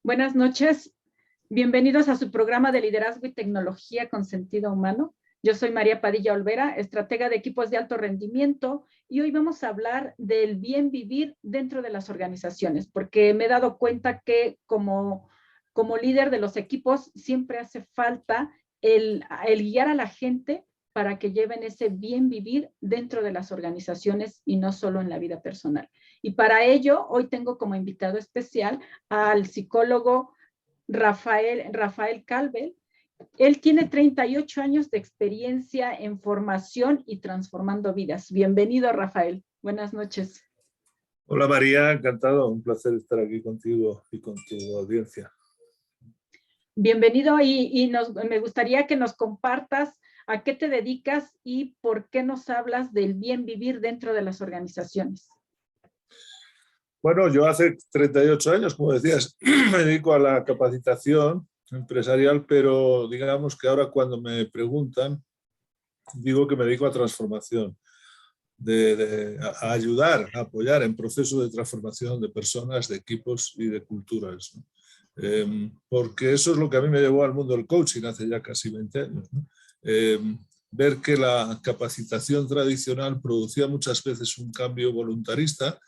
Buenas noches, bienvenidos a su programa de liderazgo y tecnología con sentido humano. Yo soy María Padilla Olvera, estratega de equipos de alto rendimiento, y hoy vamos a hablar del bien vivir dentro de las organizaciones, porque me he dado cuenta que como líder de los equipos siempre hace falta el guiar a la gente para que lleven ese bien vivir dentro de las organizaciones y no solo en la vida personal. Y para ello, hoy tengo como invitado especial al psicólogo Rafael Calvel. Él tiene 38 años de experiencia en formación y transformando vidas. Bienvenido, Rafael. Buenas noches. Hola María, encantado. Un placer estar aquí contigo y con tu audiencia. Bienvenido y me gustaría que nos compartas a qué te dedicas y por qué nos hablas del bien vivir dentro de las organizaciones. Bueno, yo hace 38 años, como decías, me dedico a la capacitación empresarial, pero digamos que ahora cuando me preguntan, digo que me dedico a transformación, a ayudar, a apoyar en procesos de transformación de personas, de equipos y de culturas, ¿no? Porque eso es lo que a mí me llevó al mundo del coaching hace ya casi 20 años, ¿no? Ver que la capacitación tradicional producía muchas veces un cambio voluntarista,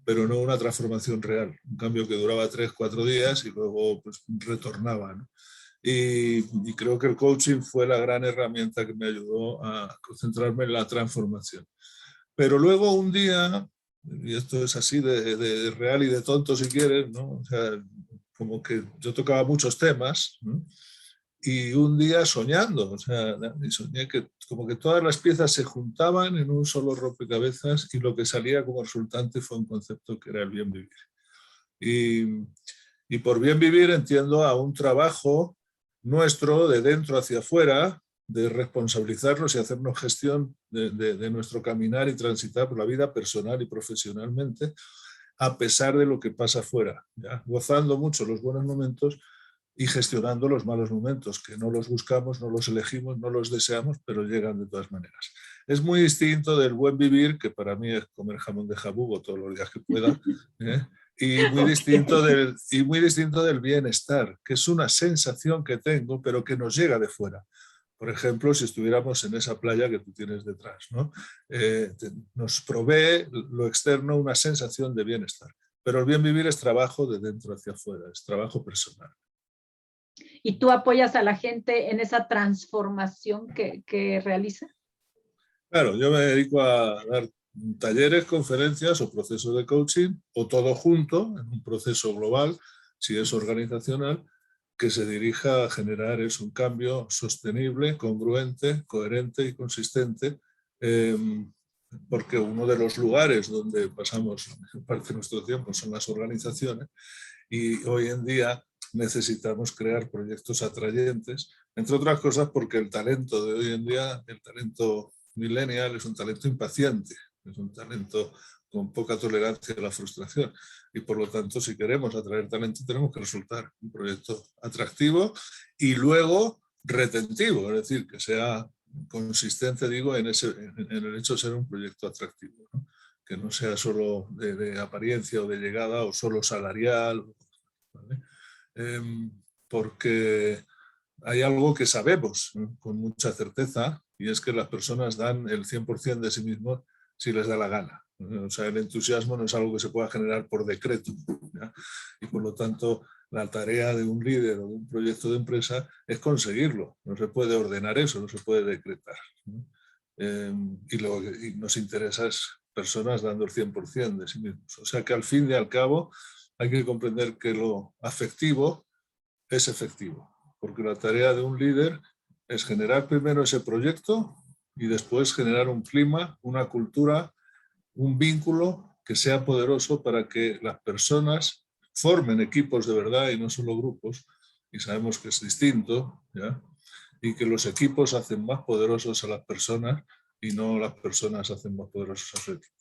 pero no una transformación real, un cambio que duraba 3-4 días y luego pues, retornaba, ¿no? Y creo que el coaching fue la gran herramienta que me ayudó a concentrarme en la transformación. Pero luego un día, y esto es así de real y de tonto si quieres, ¿no? O sea, como que yo tocaba muchos temas, ¿no? Y un día soñando, o sea, soñé que como que todas las piezas se juntaban en un solo rompecabezas y lo que salía como resultante fue un concepto que era el bien vivir. Y por bien vivir entiendo a un trabajo nuestro de dentro hacia afuera, de responsabilizarnos y hacernos gestión de nuestro caminar y transitar por la vida personal y profesionalmente, a pesar de lo que pasa afuera, ¿ya? Gozando mucho los buenos momentos y gestionando los malos momentos, que no los buscamos, no los elegimos, no los deseamos, pero llegan de todas maneras. Es muy distinto del buen vivir, que para mí es comer jamón de jabugo todos los días que pueda, ¿eh? Y muy distinto del bienestar, que es una sensación que tengo, pero que nos llega de fuera. Por ejemplo, si estuviéramos en esa playa que tú tienes detrás, ¿no? Nos provee lo externo una sensación de bienestar. Pero el bien vivir es trabajo de dentro hacia afuera, es trabajo personal. ¿Y tú apoyas a la gente en esa transformación que realiza? Claro, yo me dedico a dar talleres, conferencias o procesos de coaching, o todo junto, en un proceso global, si es organizacional, que se dirija a generar un cambio sostenible, congruente, coherente y consistente, porque uno de los lugares donde pasamos parte de nuestro tiempo son las organizaciones, y hoy en día necesitamos crear proyectos atrayentes, entre otras cosas porque el talento de hoy en día, el talento millennial, es un talento impaciente, es un talento con poca tolerancia a la frustración, y por lo tanto si queremos atraer talento tenemos que resultar un proyecto atractivo y luego retentivo, es decir, que sea consistente, digo, en el hecho de ser un proyecto atractivo, ¿no? Que no sea solo de apariencia o de llegada o solo salarial, ¿vale? Porque hay algo que sabemos, ¿no?, con mucha certeza, y es que las personas dan el 100% de sí mismos si les da la gana. O sea, el entusiasmo no es algo que se pueda generar por decreto, ¿ya? Y por lo tanto, la tarea de un líder o de un proyecto de empresa es conseguirlo. No se puede ordenar eso, no se puede decretar, ¿no? Y lo que nos interesa es personas dando el 100% de sí mismos. O sea que al fin y al cabo hay que comprender que lo afectivo es efectivo, porque la tarea de un líder es generar primero ese proyecto y después generar un clima, una cultura, un vínculo que sea poderoso para que las personas formen equipos de verdad y no solo grupos, y sabemos que es distinto, ¿ya? Y que los equipos hacen más poderosos a las personas y no las personas hacen más poderosos a sus equipos.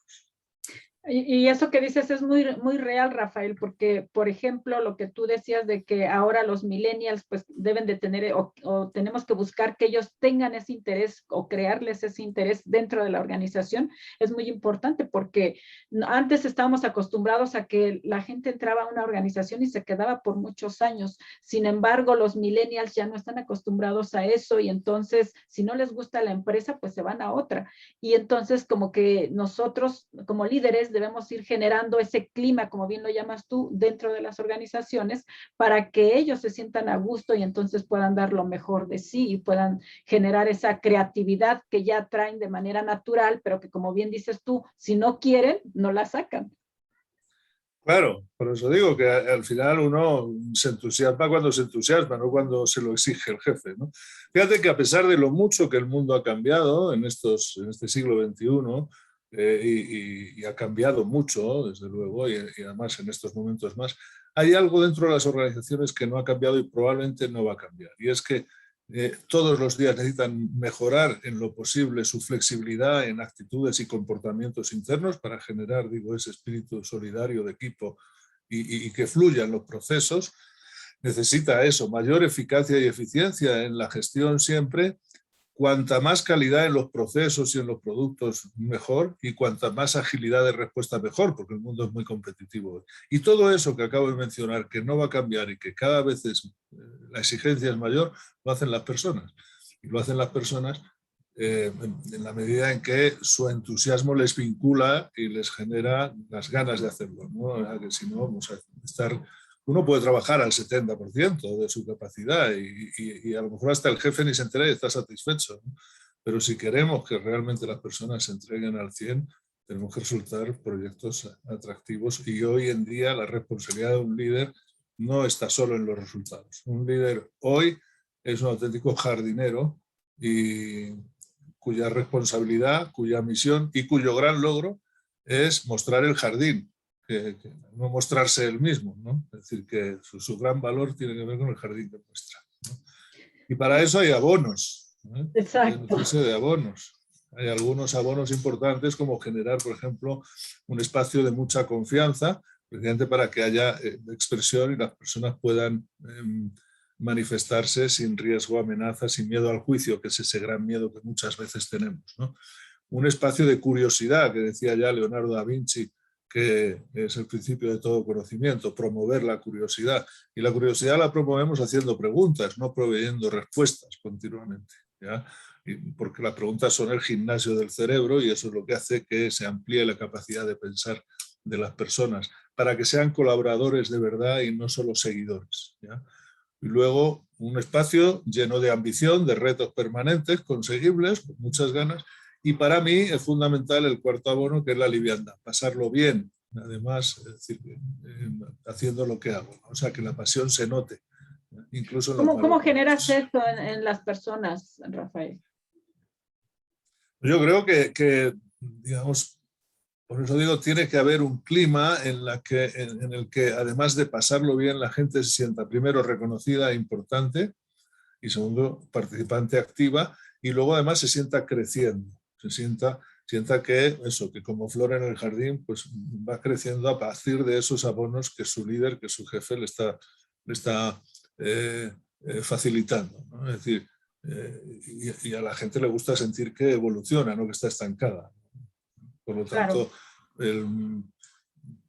Y eso que dices es muy, muy real, Rafael, porque, por ejemplo, lo que tú decías de que ahora los millennials pues deben de tener o tenemos que buscar que ellos tengan ese interés o crearles ese interés dentro de la organización, es muy importante porque antes estábamos acostumbrados a que la gente entraba a una organización y se quedaba por muchos años. Sin embargo, los millennials ya no están acostumbrados a eso y entonces, si no les gusta la empresa, pues se van a otra. Y entonces, como que nosotros, como líderes, debemos ir generando ese clima, como bien lo llamas tú, dentro de las organizaciones para que ellos se sientan a gusto y entonces puedan dar lo mejor de sí y puedan generar esa creatividad que ya traen de manera natural, pero que como bien dices tú, si no quieren, no la sacan. Claro, por eso digo que al final uno se entusiasma cuando se entusiasma, no cuando se lo exige el jefe, ¿no? Fíjate que a pesar de lo mucho que el mundo ha cambiado en este siglo XXI, y ha cambiado mucho, desde luego, y además en estos momentos más, hay algo dentro de las organizaciones que no ha cambiado y probablemente no va a cambiar. Y es que todos los días necesitan mejorar en lo posible su flexibilidad en actitudes y comportamientos internos para generar, digo, ese espíritu solidario de equipo y que fluyan los procesos. Necesita eso, mayor eficacia y eficiencia en la gestión siempre. Cuanta más calidad en los procesos y en los productos, mejor, y cuanta más agilidad de respuesta, mejor, porque el mundo es muy competitivo. Y todo eso que acabo de mencionar, que no va a cambiar y que cada vez la exigencia es mayor, lo hacen las personas. Y lo hacen las personas en la medida en que su entusiasmo les vincula y les genera las ganas de hacerlo, ¿no? O sea, que si no, vamos a estar... Uno puede trabajar al 70% de su capacidad y a lo mejor hasta el jefe ni se entera y está satisfecho, ¿no? Pero si queremos que realmente las personas se entreguen al 100, tenemos que resultar proyectos atractivos y hoy en día la responsabilidad de un líder no está solo en los resultados. Un líder hoy es un auténtico jardinero y cuya responsabilidad, cuya misión y cuyo gran logro es mostrar el jardín, que no mostrarse él mismo, ¿no? Es decir, que su gran valor tiene que ver con el jardín que muestra, ¿no? Y para eso hay abonos, ¿no? Hay que Exacto. nutrirse de abonos. Hay algunos abonos importantes como generar, por ejemplo, un espacio de mucha confianza, precisamente para que haya expresión y las personas puedan manifestarse sin riesgo, amenaza, sin miedo al juicio, que es ese gran miedo que muchas veces tenemos, ¿no? Un espacio de curiosidad, que decía ya Leonardo da Vinci, que es el principio de todo conocimiento, promover la curiosidad. Y la curiosidad la promovemos haciendo preguntas, no proveyendo respuestas continuamente, ¿ya? Porque las preguntas son el gimnasio del cerebro y eso es lo que hace que se amplíe la capacidad de pensar de las personas, para que sean colaboradores de verdad y no solo seguidores, ¿ya? Y luego un espacio lleno de ambición, de retos permanentes, conseguibles, con muchas ganas. Y para mí es fundamental el cuarto abono, que es la liviandad, pasarlo bien, además, es decir, haciendo lo que hago, ¿no? O sea, que la pasión se note, incluso en los ¿Cómo malos generas momentos. eso en las personas, Rafael? Yo creo que, digamos, por eso digo, tiene que haber un clima en el que, además de pasarlo bien, la gente se sienta, primero, reconocida e importante, y segundo, participante activa, y luego además se sienta creciendo, sienta que eso, que como flor en el jardín, pues va creciendo a partir de esos abonos que su líder, que su jefe le está facilitando, ¿no? Es decir, y a la gente le gusta sentir que evoluciona, no que está estancada. Por lo Claro. tanto,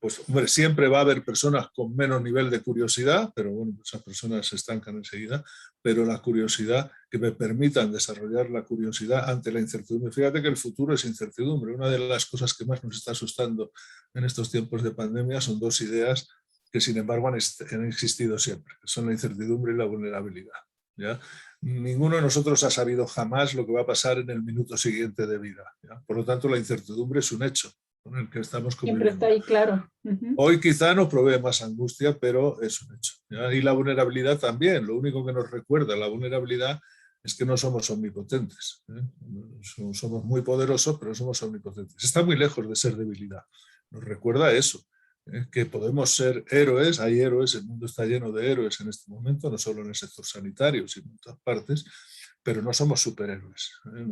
pues hombre, siempre va a haber personas con menos nivel de curiosidad, pero bueno, esas personas se estancan enseguida, pero la curiosidad, que me permitan desarrollar la curiosidad ante la incertidumbre. Fíjate que el futuro es incertidumbre. Una de las cosas que más nos está asustando en estos tiempos de pandemia son dos ideas que sin embargo han existido siempre, que son la incertidumbre y la vulnerabilidad, ¿ya? Ninguno de nosotros ha sabido jamás lo que va a pasar en el minuto siguiente de vida, ¿ya? Por lo tanto, la incertidumbre es un hecho con el que estamos Siempre está conviviendo. ahí, claro. Uh-huh. Hoy quizá nos provee más angustia, pero es un hecho, ¿ya? Y la vulnerabilidad también. Lo único que nos recuerda la vulnerabilidad es que no somos omnipotentes, ¿eh? Somos muy poderosos, pero somos omnipotentes. Está muy lejos de ser debilidad. Nos recuerda eso, que podemos ser héroes. Hay héroes, el mundo está lleno de héroes en este momento, no solo en el sector sanitario, sino en todas partes, pero no somos superhéroes, ¿eh?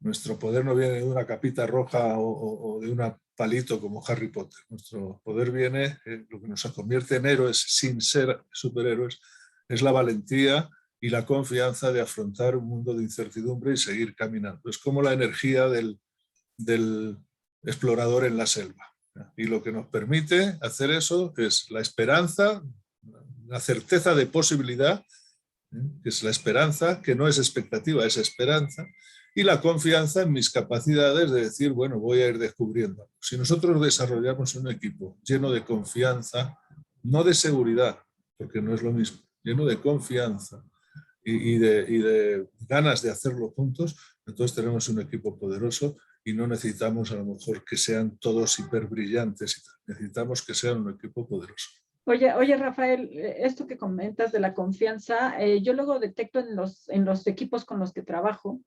Nuestro poder no viene de una capita roja o de un palito como Harry Potter. Nuestro poder viene, lo que nos convierte en héroes sin ser superhéroes, es la valentía y la confianza de afrontar un mundo de incertidumbre y seguir caminando. Es como la energía del explorador en la selva. Y lo que nos permite hacer eso es la esperanza, la certeza de posibilidad, que es la esperanza, que no es expectativa, es esperanza, y la confianza en mis capacidades de decir, bueno, voy a ir descubriendo. Si nosotros desarrollamos un equipo lleno de confianza, no de seguridad, porque no es lo mismo, lleno de confianza y de ganas de hacerlo juntos, entonces tenemos un equipo poderoso y no necesitamos a lo mejor que sean todos hiper brillantes y tal. Necesitamos que sean un equipo poderoso. Oye, Rafael, esto que comentas de la confianza, yo luego detecto en los equipos con los que trabajo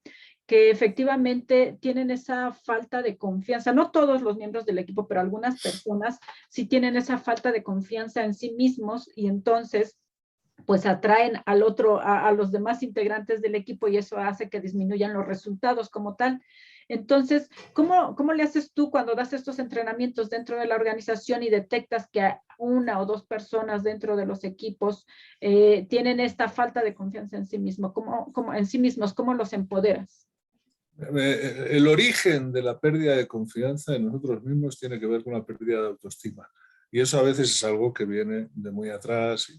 que efectivamente tienen esa falta de confianza. No todos los miembros del equipo, pero algunas personas sí tienen esa falta de confianza en sí mismos y entonces pues atraen al otro, a los demás integrantes del equipo y eso hace que disminuyan los resultados como tal. Entonces, ¿cómo le haces tú cuando das estos entrenamientos dentro de la organización y detectas que una o dos personas dentro de los equipos tienen esta falta de confianza en sí mismo? En sí mismos, ¿cómo los empoderas? El origen de la pérdida de confianza en nosotros mismos tiene que ver con la pérdida de autoestima. Y eso a veces es algo que viene de muy atrás,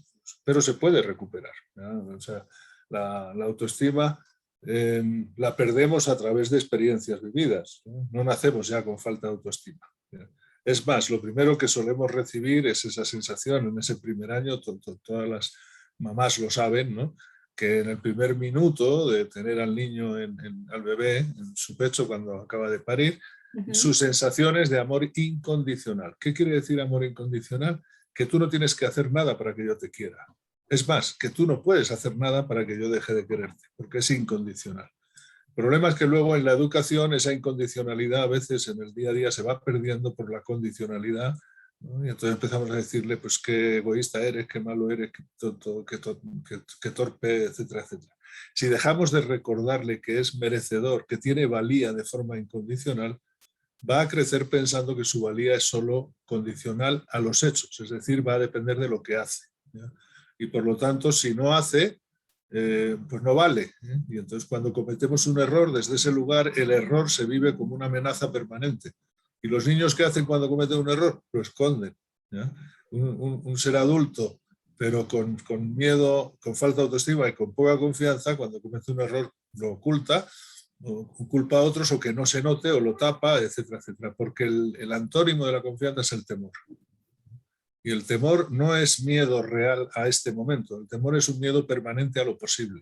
pero se puede recuperar, ¿no? O sea, la autoestima la perdemos a través de experiencias vividas. No nacemos ya con falta de autoestima. Es más, lo primero que solemos recibir es esa sensación en ese primer año, todas las mamás lo saben, ¿no? Que en el primer minuto de tener al niño, al bebé, en su pecho cuando acaba de parir, sus sensaciones de amor incondicional. ¿Qué quiere decir amor incondicional? Que tú no tienes que hacer nada para que yo te quiera. Es más, que tú no puedes hacer nada para que yo deje de quererte, porque es incondicional. El problema es que luego en la educación esa incondicionalidad a veces en el día a día se va perdiendo por la condicionalidad, ¿no? Y entonces empezamos a decirle, pues qué egoísta eres, qué malo eres, qué tonto, qué torpe, etcétera, etcétera. Si dejamos de recordarle que es merecedor, que tiene valía de forma incondicional, va a crecer pensando que su valía es solo condicional a los hechos, es decir, va a depender de lo que hace, ¿ya? Y por lo tanto, si no hace, pues no vale, ¿eh? Y entonces cuando cometemos un error, desde ese lugar el error se vive como una amenaza permanente. ¿Y los niños qué hacen cuando cometen un error? Lo esconden, ¿ya? Un ser adulto, pero con miedo, con falta de autoestima y con poca confianza, cuando comete un error lo oculta, o culpa a otros o que no se note o lo tapa, etcétera, etcétera. Porque el antónimo de la confianza es el temor. Y el temor no es miedo real a este momento, el temor es un miedo permanente a lo posible.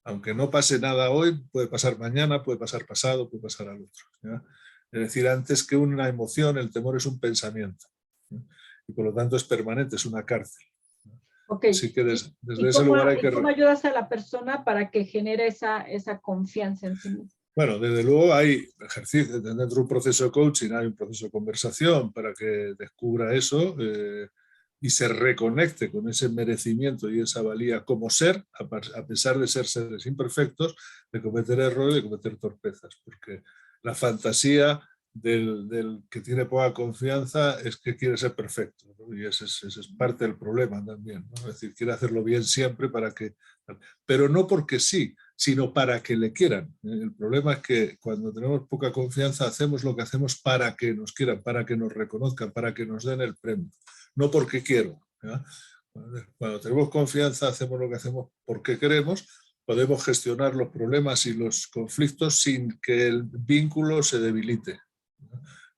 Aunque no pase nada hoy, puede pasar mañana, puede pasar pasado, puede pasar al otro, ¿ya? Es decir, antes que una emoción, el temor es un pensamiento, ¿ya? Y por lo tanto es permanente, es una cárcel. Ok, Así que desde ¿y ese lugar hay que... cómo ayudas a la persona para que genere esa confianza en sí misma? Bueno, desde luego hay ejercicios, dentro de un proceso de coaching hay un proceso de conversación para que descubra eso y se reconecte con ese merecimiento y esa valía como ser, a pesar de ser seres imperfectos, de cometer errores y de cometer torpezas, porque la fantasía del que tiene poca confianza es que quiere ser perfecto, ¿no? Y ese es parte del problema también, ¿no? Es decir, quiere hacerlo bien siempre para que... Pero no porque sí, sino para que le quieran. El problema es que cuando tenemos poca confianza hacemos lo que hacemos para que nos quieran, para que nos reconozcan, para que nos den el premio, no porque quiero, ¿ya? Cuando tenemos confianza hacemos lo que hacemos porque queremos, podemos gestionar los problemas y los conflictos sin que el vínculo se debilite.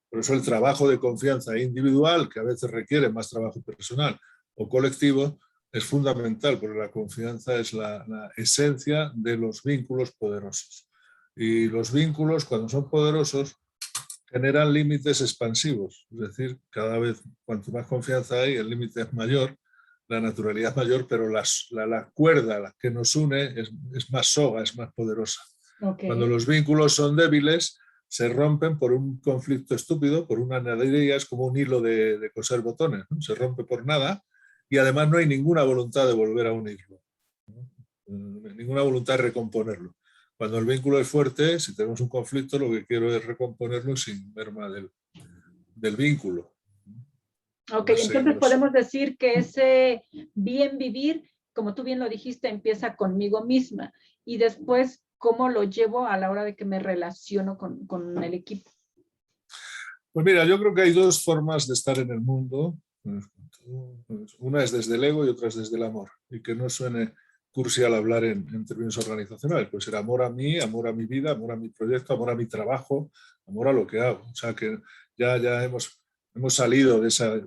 Por eso el trabajo de confianza individual, que a veces requiere más trabajo personal o colectivo, es fundamental, porque la confianza es la esencia de los vínculos poderosos. Y los vínculos, cuando son poderosos, generan límites expansivos. Es decir, cada vez, cuanto más confianza hay, el límite es mayor, la naturalidad es mayor, pero la cuerda que nos une es más soga, es más poderosa. Okay. Cuando los vínculos son débiles, se rompen por un conflicto estúpido, por una nadería, es como un hilo de coser botones, ¿no? Se rompe por nada. Y además no hay ninguna voluntad de volver a unirlo, ¿no? Ninguna voluntad de recomponerlo. Cuando el vínculo es fuerte, si tenemos un conflicto, lo que quiero es recomponerlo sin merma del vínculo. Ok, entonces podemos decir que ese bien vivir, como tú bien lo dijiste, empieza conmigo misma y después cómo lo llevo a la hora de que me relaciono con el equipo. Pues mira, yo creo que hay dos formas de estar en el mundo. Una es desde el ego y otra es desde el amor. Y que no suene cursi al hablar en términos organizacionales, pues era amor a mí, amor a mi vida, amor a mi proyecto, amor a mi trabajo, amor a lo que hago. O sea que ya hemos salido de esa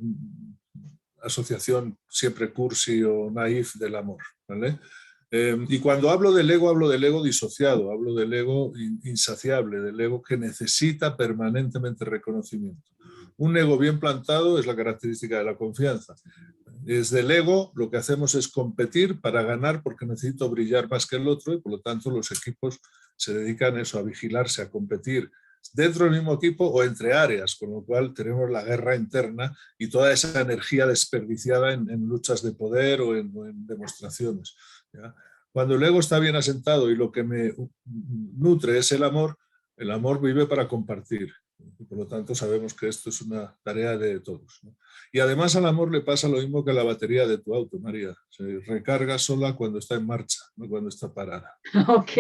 asociación siempre cursi o naif del amor, ¿vale? Y cuando hablo del ego disociado, hablo del ego insaciable, del ego que necesita permanentemente reconocimiento. Un ego bien plantado es la característica de la confianza. Desde el ego lo que hacemos es competir para ganar porque necesito brillar más que el otro y por lo tanto los equipos se dedican a eso, a vigilarse, a competir dentro del mismo equipo o entre áreas, con lo cual tenemos la guerra interna y toda esa energía desperdiciada en luchas de poder o en demostraciones, ¿ya? Cuando el ego está bien asentado y lo que me nutre es el amor vive para compartir. Y por lo tanto sabemos que esto es una tarea de todos, ¿no? Y además al amor le pasa lo mismo que a la batería de tu auto, María. Se recarga sola cuando está en marcha, no cuando está parada. Ok.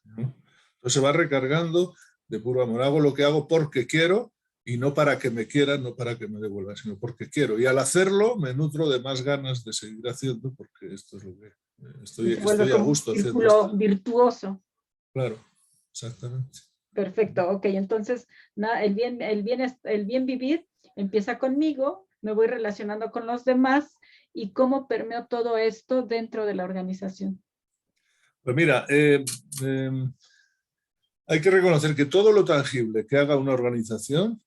¿No? Entonces se va recargando de puro amor. Hago lo que hago porque quiero y no para que me quieran, no para que me devuelvan, sino porque quiero. Y al hacerlo me nutro de más ganas de seguir haciendo porque esto es lo que estoy a gusto haciendo esto. Virtuoso. Claro, exactamente. Perfecto, ok, entonces el bien vivir empieza conmigo, me voy relacionando con los demás y cómo permeo todo esto dentro de la organización. Pues mira, hay que reconocer que todo lo tangible que haga una organización,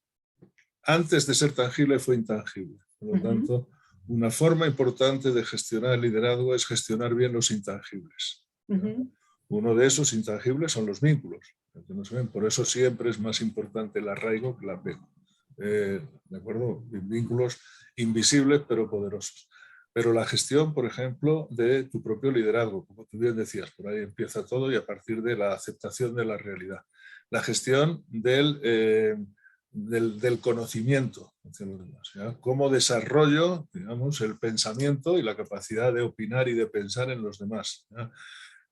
antes de ser tangible fue intangible. Por lo tanto, una forma importante de gestionar el liderazgo es gestionar bien los intangibles. Uno de esos intangibles son los vínculos. Por eso siempre es más importante el arraigo que el apego. ¿De acuerdo? Vínculos invisibles pero poderosos. Pero la gestión, por ejemplo, de tu propio liderazgo, como tú bien decías, por ahí empieza todo y a partir de la aceptación de la realidad. La gestión del conocimiento, ¿ya? Cómo desarrollo, digamos, el pensamiento y la capacidad de opinar y de pensar en los demás, ¿ya?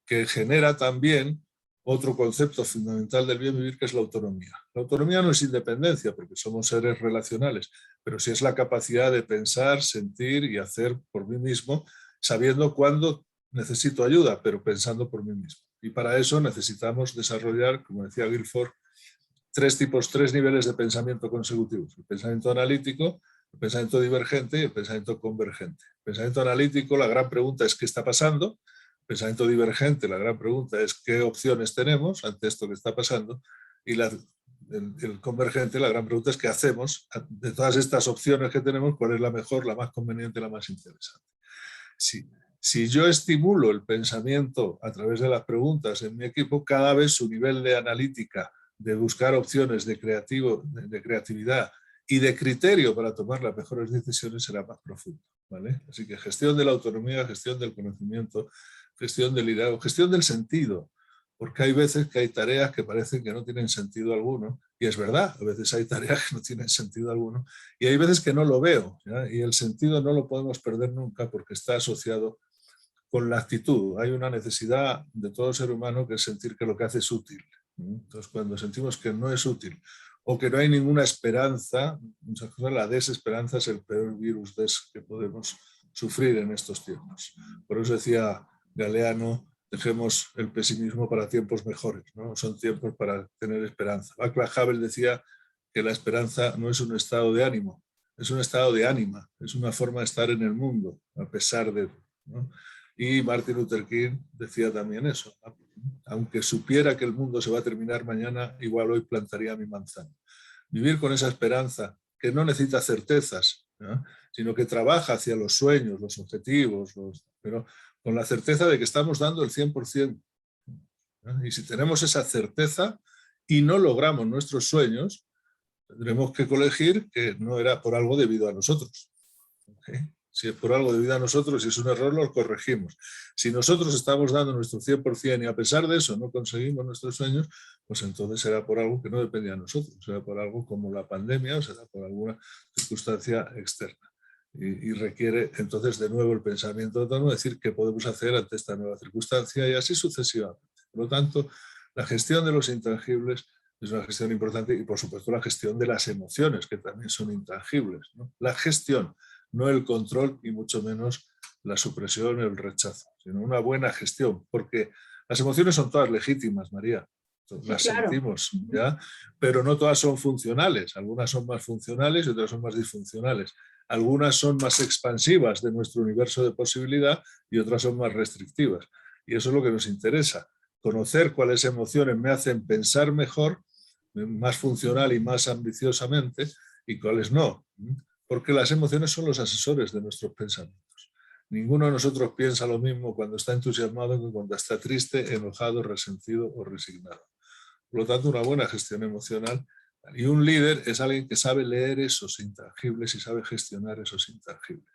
Que genera también otro concepto fundamental del bien vivir, que es la autonomía. La autonomía no es independencia, porque somos seres relacionales, pero sí es la capacidad de pensar, sentir y hacer por mí mismo, sabiendo cuándo necesito ayuda, pero pensando por mí mismo. Y para eso necesitamos desarrollar, como decía Guilford, tres niveles de pensamiento consecutivos: el pensamiento analítico, el pensamiento divergente y el pensamiento convergente. El pensamiento analítico, la gran pregunta es ¿qué está pasando? Pensamiento divergente, la gran pregunta es qué opciones tenemos ante esto que está pasando, y el convergente, la gran pregunta es qué hacemos de todas estas opciones que tenemos, cuál es la mejor, la más conveniente, la más interesante. Si yo estimulo el pensamiento a través de las preguntas en mi equipo, cada vez su nivel de analítica, de buscar opciones, de creatividad y de criterio para tomar las mejores decisiones será más profundo, ¿vale? Así que gestión de la autonomía, gestión del conocimiento, gestión del liderazgo, gestión del sentido, porque hay veces que hay tareas que parecen que no tienen sentido alguno, y es verdad, a veces hay tareas que no tienen sentido alguno, y hay veces que no lo veo, ¿ya? Y el sentido no lo podemos perder nunca porque está asociado con la actitud. Hay una necesidad de todo ser humano que es sentir que lo que hace es útil. Entonces, cuando sentimos que no es útil o que no hay ninguna esperanza, muchas cosas, la desesperanza es el peor virus que podemos sufrir en estos tiempos. Por eso decía Galeano, dejemos el pesimismo para tiempos mejores, ¿no? Son tiempos para tener esperanza. Václav Havel decía que la esperanza no es un estado de ánimo, es un estado de ánima, es una forma de estar en el mundo, a pesar de, ¿no? Y Martin Luther King decía también eso: aunque supiera que el mundo se va a terminar mañana, igual hoy plantaría mi manzana. Vivir con esa esperanza, que no necesita certezas, ¿no? Sino que trabaja hacia los sueños, los objetivos, pero con la certeza de que estamos dando el 100%. ¿No? Y si tenemos esa certeza y no logramos nuestros sueños, tendremos que colegir que no era por algo debido a nosotros. ¿Okay? Si es por algo debido a nosotros, si es un error, lo corregimos. Si nosotros estamos dando nuestro 100% y a pesar de eso no conseguimos nuestros sueños, pues entonces será por algo que no depende de nosotros, será por algo como la pandemia o será por alguna circunstancia externa. Y requiere entonces de nuevo el pensamiento autónomo, decir qué podemos hacer ante esta nueva circunstancia y así sucesivamente. Por lo tanto, la gestión de los intangibles es una gestión importante y por supuesto la gestión de las emociones, que también son intangibles, ¿no? La gestión, no el control y mucho menos la supresión o el rechazo, sino una buena gestión, porque las emociones son todas legítimas, María, las Sí, claro. sentimos, ¿ya? Pero no todas son funcionales, algunas son más funcionales y otras son más disfuncionales. Algunas son más expansivas de nuestro universo de posibilidad y otras son más restrictivas. Y eso es lo que nos interesa, conocer cuáles emociones me hacen pensar mejor, más funcional y más ambiciosamente, y cuáles no. Porque las emociones son los asesores de nuestros pensamientos. Ninguno de nosotros piensa lo mismo cuando está entusiasmado que cuando está triste, enojado, resentido o resignado. Por lo tanto, una buena gestión emocional. Y un líder es alguien que sabe leer esos intangibles y sabe gestionar esos intangibles.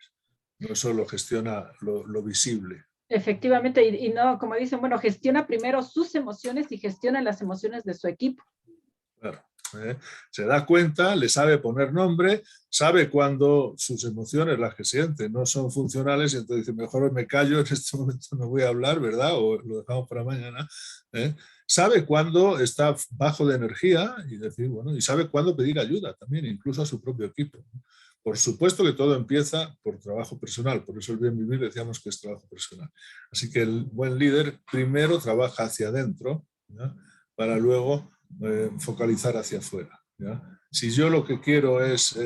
No solo gestiona lo visible. Efectivamente, y no, como dicen, bueno, gestiona primero sus emociones y gestiona las emociones de su equipo. Claro. Se da cuenta, le sabe poner nombre, sabe cuando sus emociones, las que siente, no son funcionales y entonces dice, mejor me callo, en este momento no voy a hablar, ¿verdad? O lo dejamos para mañana. Sabe cuándo está bajo de energía y decir, bueno, y sabe cuándo pedir ayuda también, incluso a su propio equipo. Por supuesto que todo empieza por trabajo personal, por eso el bien vivir decíamos que es trabajo personal. Así que el buen líder primero trabaja hacia adentro, ¿ya? Para luego focalizar hacia afuera, ¿ya? Si yo lo que quiero es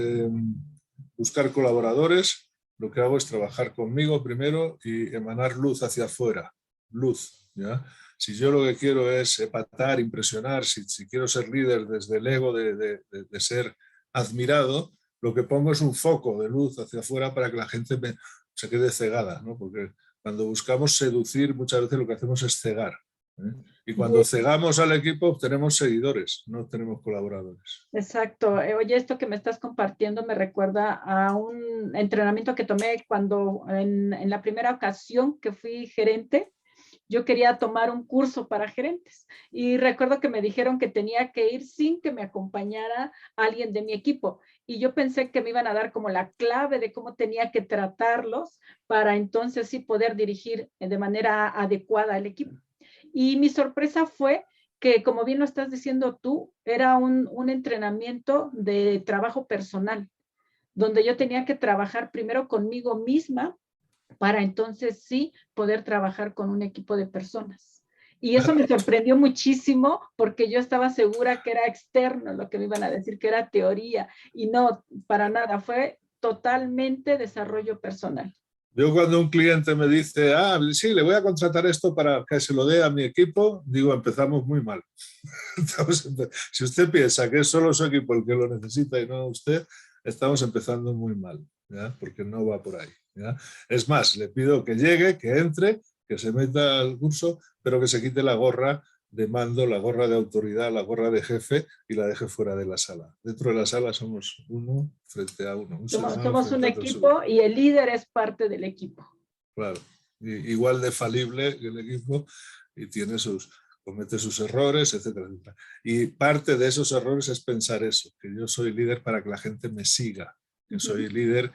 buscar colaboradores, lo que hago es trabajar conmigo primero y emanar luz hacia afuera, luz, ¿ya? Si yo lo que quiero es epatar, impresionar, si quiero ser líder desde el ego de ser admirado, lo que pongo es un foco de luz hacia afuera para que la gente se quede cegada, ¿no? Porque cuando buscamos seducir, muchas veces lo que hacemos es cegar. Y cuando cegamos al equipo obtenemos seguidores, no obtenemos colaboradores. Exacto. Oye, esto que me estás compartiendo me recuerda a un entrenamiento que tomé cuando en la primera ocasión que fui gerente. Yo quería tomar un curso para gerentes y recuerdo que me dijeron que tenía que ir sin que me acompañara alguien de mi equipo. Y yo pensé que me iban a dar como la clave de cómo tenía que tratarlos para entonces sí poder dirigir de manera adecuada al equipo. Y mi sorpresa fue que, como bien lo estás diciendo tú, era un entrenamiento de trabajo personal, donde yo tenía que trabajar primero conmigo misma para entonces sí poder trabajar con un equipo de personas. Y eso me sorprendió muchísimo porque yo estaba segura que era externo lo que me iban a decir, que era teoría, y no, para nada, fue totalmente desarrollo personal. Yo cuando un cliente me dice, sí, le voy a contratar esto para que se lo dé a mi equipo, digo, empezamos muy mal. Entonces, si usted piensa que es solo su equipo el que lo necesita y no usted, estamos empezando muy mal, ¿ya? Porque no va por ahí, ¿ya? Es más, le pido que llegue, que entre, que se meta al curso, pero que se quite la gorra de mando, la gorra de autoridad, la gorra de jefe y la deje fuera de la sala. Dentro de la sala somos uno frente a uno. Somos un equipo y el líder es parte del equipo. Claro, igual de falible que el equipo y comete sus errores, etcétera, etcétera. Y parte de esos errores es pensar eso, que yo soy líder para que la gente me siga, que soy líder.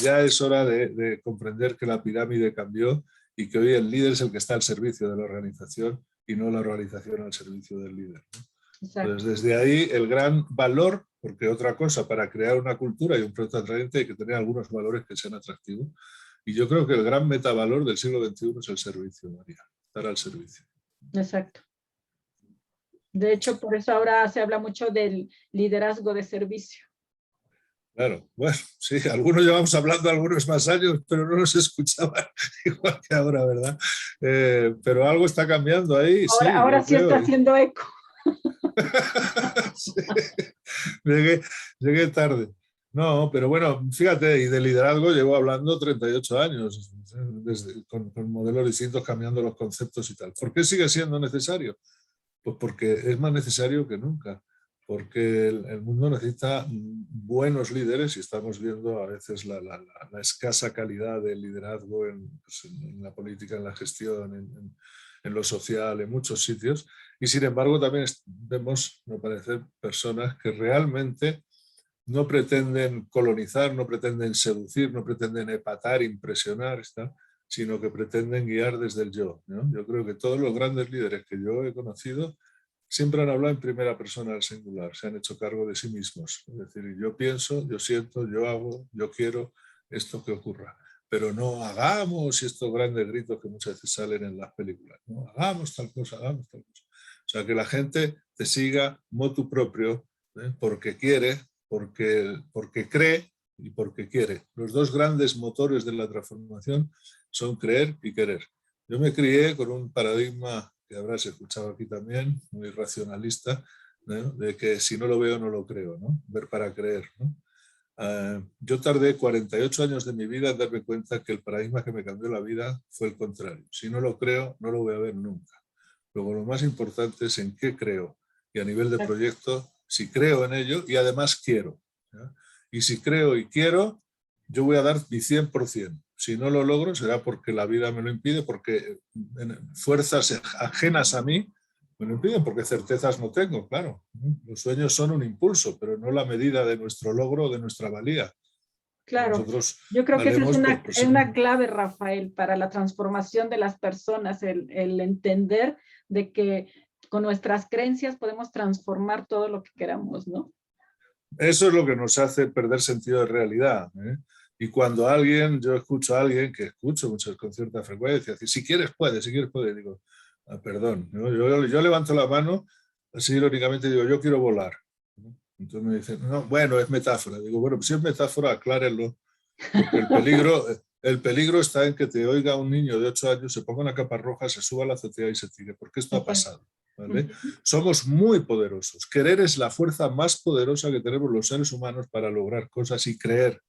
Ya es hora de comprender que la pirámide cambió y que hoy el líder es el que está al servicio de la organización y no la organización al servicio del líder, ¿no? Entonces, desde ahí el gran valor, porque otra cosa, para crear una cultura y un producto atrayente hay que tener algunos valores que sean atractivos. Y yo creo que el gran metavalor del siglo XXI es el servicio, María, estar al servicio. Exacto. De hecho, por eso ahora se habla mucho del liderazgo de servicio. Claro, bueno, sí, algunos llevamos hablando algunos más años, pero no nos escuchaban igual que ahora, ¿verdad? Pero algo está cambiando ahí. Ahora sí está haciendo eco. Sí. Llegué tarde. No, pero bueno, fíjate, y de liderazgo llevo hablando 38 años, con modelos distintos, cambiando los conceptos y tal. ¿Por qué sigue siendo necesario? Pues porque es más necesario que nunca. porque el mundo necesita buenos líderes y estamos viendo a veces la escasa calidad del liderazgo pues, en la política, en la gestión, en lo social, en muchos sitios. Y sin embargo también vemos, me parece, personas que realmente no pretenden colonizar, no pretenden seducir, no pretenden epatar, impresionar, sino que pretenden guiar desde el yo, ¿no? Yo creo que todos los grandes líderes que yo he conocido siempre han hablado en primera persona al singular, se han hecho cargo de sí mismos. Es decir, yo pienso, yo siento, yo hago, yo quiero esto que ocurra. Pero no hagamos estos grandes gritos que muchas veces salen en las películas. No hagamos tal cosa, hagamos tal cosa. O sea, que la gente te siga motu propio, porque quiere, porque cree y porque quiere. Los dos grandes motores de la transformación son creer y querer. Yo me crié con un paradigma que habrás escuchado aquí también, muy racionalista, ¿no? De que si no lo veo no lo creo, ¿no? Ver para creer, ¿no? Yo tardé 48 años de mi vida en darme cuenta que el paradigma que me cambió la vida fue el contrario. Si no lo creo, no lo voy a ver nunca. Luego lo más importante es en qué creo y a nivel de proyecto, si creo en ello y además quiero, ¿ya? Y si creo y quiero, yo voy a dar mi 100%. Si no lo logro será porque la vida me lo impide, porque fuerzas ajenas a mí me lo impiden, porque certezas no tengo, claro. Los sueños son un impulso, pero no la medida de nuestro logro o de nuestra valía. Claro, Nosotros yo creo que esa es pues, una clave, Rafael, para la transformación de las personas, el entender de que con nuestras creencias podemos transformar todo lo que queramos, ¿no? Eso es lo que nos hace perder sentido de realidad, ¿eh? Y cuando yo escucho a alguien, que escucho muchas con cierta frecuencia, decir, si quieres puedes, digo, perdón, ¿no? Yo levanto la mano, así irónicamente digo, yo quiero volar. Entonces me dicen, no, bueno, es metáfora. Digo, bueno, pues si es metáfora, aclárenlo, porque el peligro está en que te oiga un niño de 8 años, se ponga una capa roja, se suba a la azotea y se tire, porque esto ha pasado. ¿Vale? Somos muy poderosos. Querer es la fuerza más poderosa que tenemos los seres humanos para lograr cosas y creer,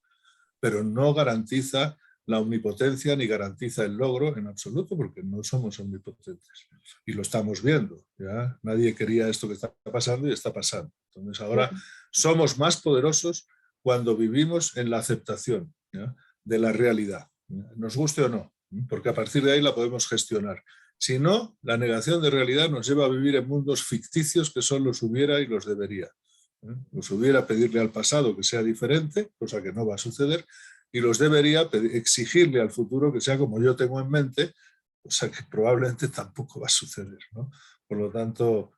pero no garantiza la omnipotencia ni garantiza el logro en absoluto, porque no somos omnipotentes. Y lo estamos viendo. ¿Ya? Nadie quería esto que está pasando y está pasando. Entonces ahora somos más poderosos cuando vivimos en la aceptación, ¿ya? De la realidad, ¿ya? Nos guste o no, porque a partir de ahí la podemos gestionar. Si no, la negación de realidad nos lleva a vivir en mundos ficticios que son los hubiera y los debería. Los hubiera pedirle al pasado que sea diferente, cosa que no va a suceder, y los debería exigirle al futuro que sea como yo tengo en mente, cosa que probablemente tampoco va a suceder, ¿no? Por lo tanto,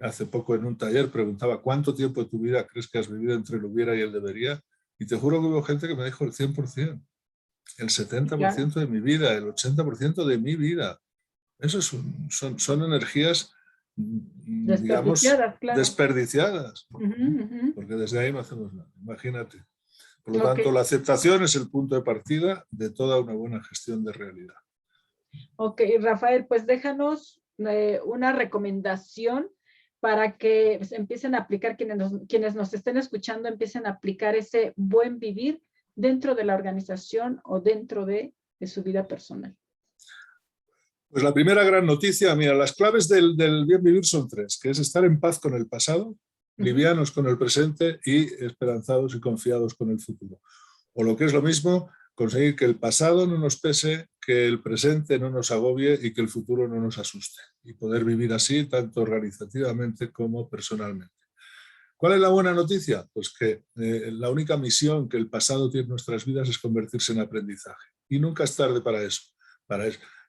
hace poco en un taller preguntaba ¿cuánto tiempo de tu vida crees que has vivido entre el hubiera y el debería? Y te juro que hubo gente que me dijo el 100%, el 70% de mi vida, el 80% de mi vida. Eso son energías, digamos, desperdiciadas, porque desde ahí no hacemos nada, imagínate. Por lo tanto, la aceptación es el punto de partida de toda una buena gestión de realidad. Ok, Rafael, pues déjanos una recomendación para que empiecen a aplicar, quienes nos estén escuchando, empiecen a aplicar ese buen vivir dentro de la organización o dentro de su vida personal. Pues la primera gran noticia, mira, las claves del bien vivir son 3, que es estar en paz con el pasado, livianos con el presente y esperanzados y confiados con el futuro. O lo que es lo mismo, conseguir que el pasado no nos pese, que el presente no nos agobie y que el futuro no nos asuste. Y poder vivir así, tanto organizativamente como personalmente. ¿Cuál es la buena noticia? Pues que la única misión que el pasado tiene en nuestras vidas es convertirse en aprendizaje. Y nunca es tarde para eso.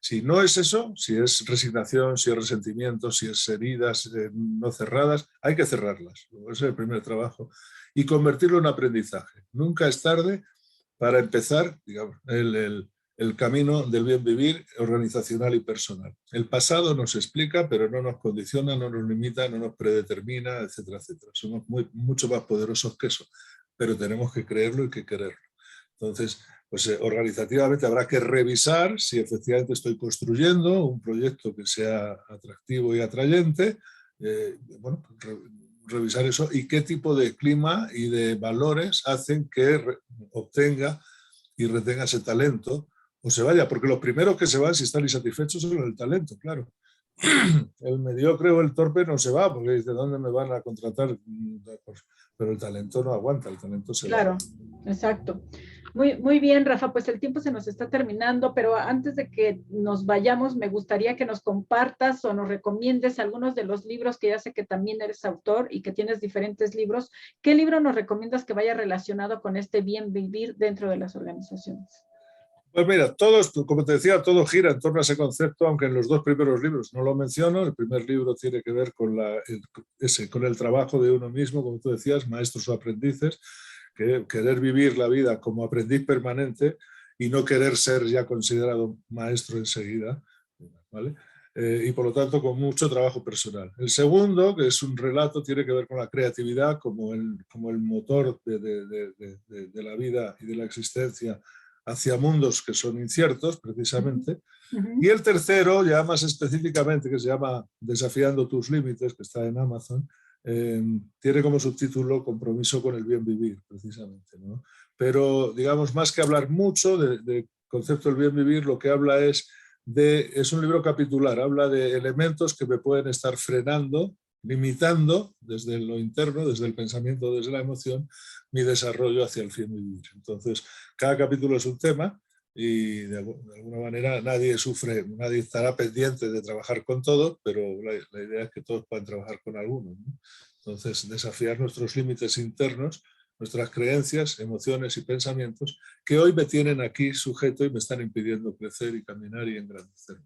Si no es eso, si es resignación, si es resentimiento, si es heridas no cerradas, hay que cerrarlas. Ese es el primer trabajo. Y convertirlo en aprendizaje. Nunca es tarde para empezar, digamos, el camino del bien vivir organizacional y personal. El pasado nos explica, pero no nos condiciona, no nos limita, no nos predetermina, etcétera, etcétera. Somos mucho más poderosos que eso, pero tenemos que creerlo y que quererlo. Entonces, pues organizativamente habrá que revisar si efectivamente estoy construyendo un proyecto que sea atractivo y atrayente, bueno, revisar eso y qué tipo de clima y de valores hacen que obtenga y retenga ese talento o se vaya, porque los primeros que se van si están insatisfechos son el talento, claro. el mediocre o el torpe no se va, porque dice, ¿dónde me van a contratar? Pero el talento no aguanta, el talento se va. Claro, exacto. Muy bien, Rafa, pues el tiempo se nos está terminando, pero antes de que nos vayamos, me gustaría que nos compartas o nos recomiendes algunos de los libros, que ya sé que también eres autor y que tienes diferentes libros. ¿Qué libro nos recomiendas que vaya relacionado con este bien vivir dentro de las organizaciones? Pues mira, todos, como te decía, todo gira en torno a ese concepto, aunque en los dos primeros libros no lo menciono. El primer libro tiene que ver con el trabajo de uno mismo, como tú decías, maestros o aprendices, que querer vivir la vida como aprendiz permanente y no querer ser ya considerado maestro enseguida, ¿vale? Y por lo tanto con mucho trabajo personal. El segundo, que es un relato, tiene que ver con la creatividad como el motor de la vida y de la existencia hacia mundos que son inciertos, precisamente. Y el tercero, ya más específicamente, que se llama Desafiando tus límites, que está en Amazon, tiene como subtítulo Compromiso con el bien vivir, precisamente, ¿no? Pero, digamos, más que hablar mucho del concepto del bien vivir, lo que habla es un libro capitular, habla de elementos que me pueden estar frenando, limitando desde lo interno, desde el pensamiento, desde la emoción, mi desarrollo hacia el bien vivir. Entonces, cada capítulo es un tema y de alguna manera nadie estará pendiente de trabajar con todo, pero la idea es que todos puedan trabajar con alguno, ¿no? Entonces, desafiar nuestros límites internos, nuestras creencias, emociones y pensamientos que hoy me tienen aquí sujeto y me están impidiendo crecer y caminar y engrandecerme.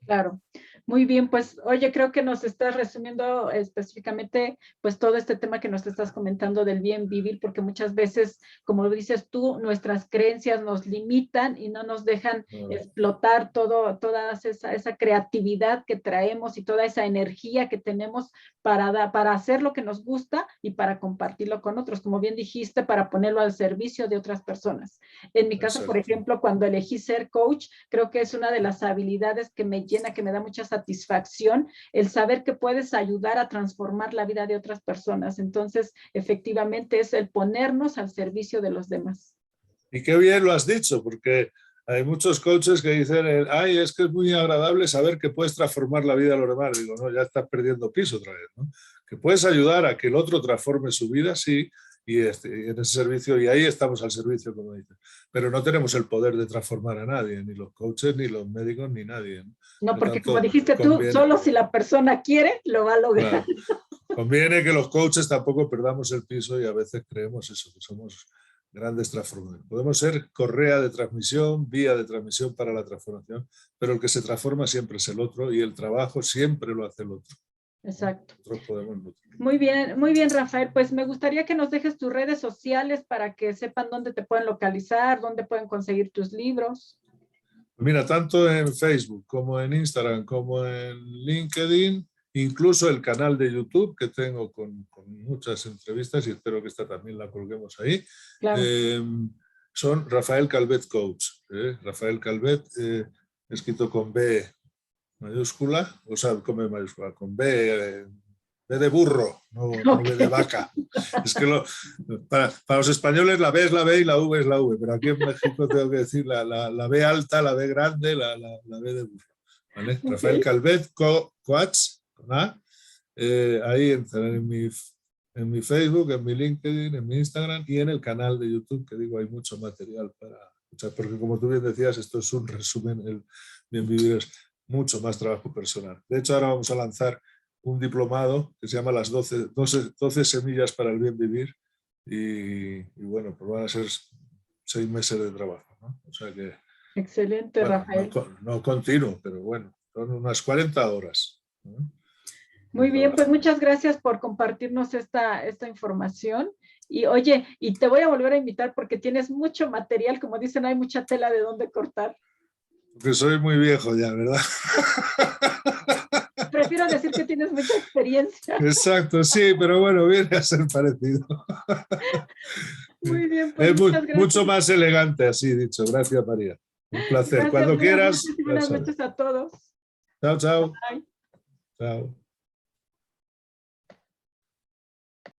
Claro, muy bien, pues oye, creo que nos estás resumiendo específicamente pues todo este tema que nos estás comentando del bien vivir, porque muchas veces, como dices tú, nuestras creencias nos limitan y no nos dejan explotar toda esa creatividad que traemos y toda esa energía que tenemos para hacer lo que nos gusta y para compartirlo con otros, como bien dijiste, para ponerlo al servicio de otras personas. En mi caso, por ejemplo, cuando elegí ser coach, creo que es una de las habilidades que me llena, que me da mucha satisfacción, el saber que puedes ayudar a transformar la vida de otras personas. Entonces, efectivamente, es el ponernos al servicio de los demás. Y qué bien lo has dicho, porque hay muchos coaches que dicen, ay, es que es muy agradable saber que puedes transformar la vida de los demás. Digo, no, ya estás perdiendo piso otra vez, ¿no? Que puedes ayudar a que el otro transforme su vida, sí, y en ese servicio, y ahí estamos al servicio, como dices. Pero no tenemos el poder de transformar a nadie, ni los coaches, ni los médicos, ni nadie, ¿no? No, porque como dijiste tú, solo si la persona quiere, lo va a lograr. Claro. Conviene que los coaches tampoco perdamos el piso y a veces creemos eso, que somos grandes transformadores. Podemos ser correa de transmisión, vía de transmisión para la transformación, pero el que se transforma siempre es el otro y el trabajo siempre lo hace el otro. Exacto. Nosotros podemos... Muy bien, Rafael. Pues me gustaría que nos dejes tus redes sociales para que sepan dónde te pueden localizar, dónde pueden conseguir tus libros. Mira, tanto en Facebook como en Instagram como en LinkedIn, incluso el canal de YouTube que tengo con muchas entrevistas y espero que esta también la colguemos ahí. Claro. Son Rafael Calvet Coach. Rafael Calvet, escrito con B mayúscula, o sea, con B mayúscula, con B de burro, no B de vaca. Es que para los españoles la B es la B y la V es la V, pero aquí en México tengo que decir la B alta, la B grande, la B de burro. ¿Vale? Okay. Rafael Calvet Coach, con A. Ahí entran en mi Facebook, en mi LinkedIn, en mi Instagram y en el canal de YouTube, que digo, hay mucho material para escuchar, porque como tú bien decías, esto es un resumen, el bien vivir es mucho más trabajo personal. De hecho, ahora vamos a lanzar un diplomado que se llama las 12 semillas para el bien vivir y bueno, pues van a ser 6 meses de trabajo, ¿no? O sea que... Excelente, bueno, Rafael. No continuo, pero bueno, son unas 40 horas, ¿no? Muy bien, pues muchas gracias por compartirnos esta información. Y oye, y te voy a volver a invitar porque tienes mucho material, como dicen, hay mucha tela de dónde cortar. Porque soy muy viejo ya, ¿verdad? Prefiero decir que tienes mucha experiencia. Exacto, sí, pero bueno, viene a ser parecido. Muy bien, pues es mucho más elegante, así dicho. Gracias, María. Un placer. Gracias, cuando quieras. Buenas noches a todos. Chao, chao. Bye. Chao.